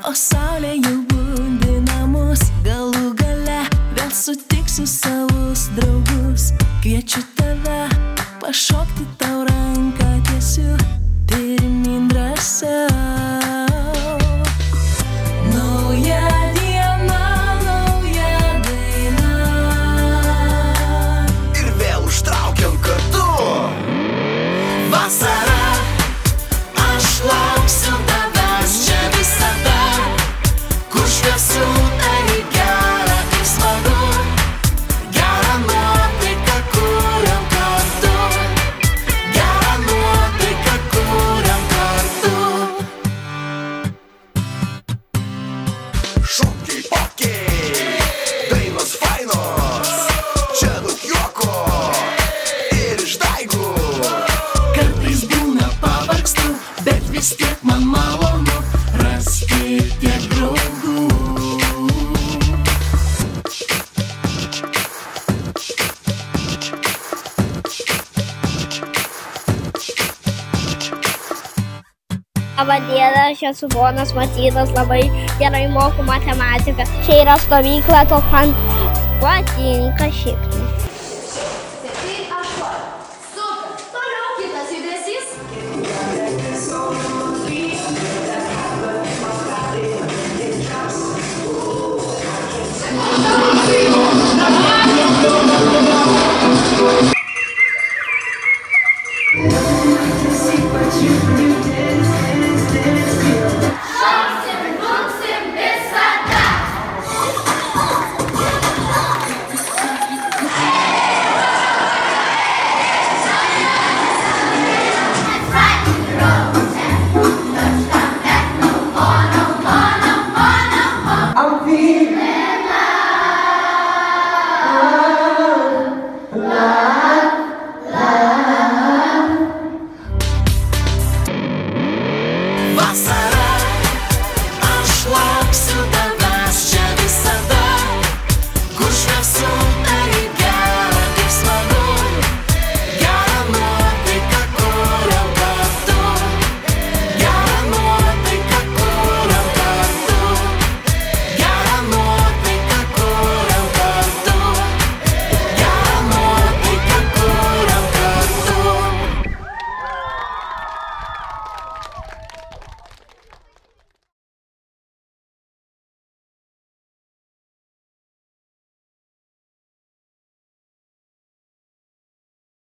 O saulė jau bundi namus, galų gale vėl sutiksiu savus draugus. Kviečiu tave pašokti, tau ranką tiesiu, pirmyn drąsiau. Nauja diena, nauja daina. Ir vėl užtraukiam kartu. Vasara, aš lauksiu tavęs čia visada, kur šviesu, tai gera ir smagu. Gerą nuotaiką kuriam kartu, gerą nuotaiką kuriam kartu. Šokiai, pokiai, dainos fainos, čia daug juoko ir išdaigų. Kartais būna pavargstu, bet vis tiek man malonu rasti tiek draugų. Labą dieną, aš esu ponas Matytas, labai gerai moku matematiką. Čia yra stovykla, to man patinka šiek tiek.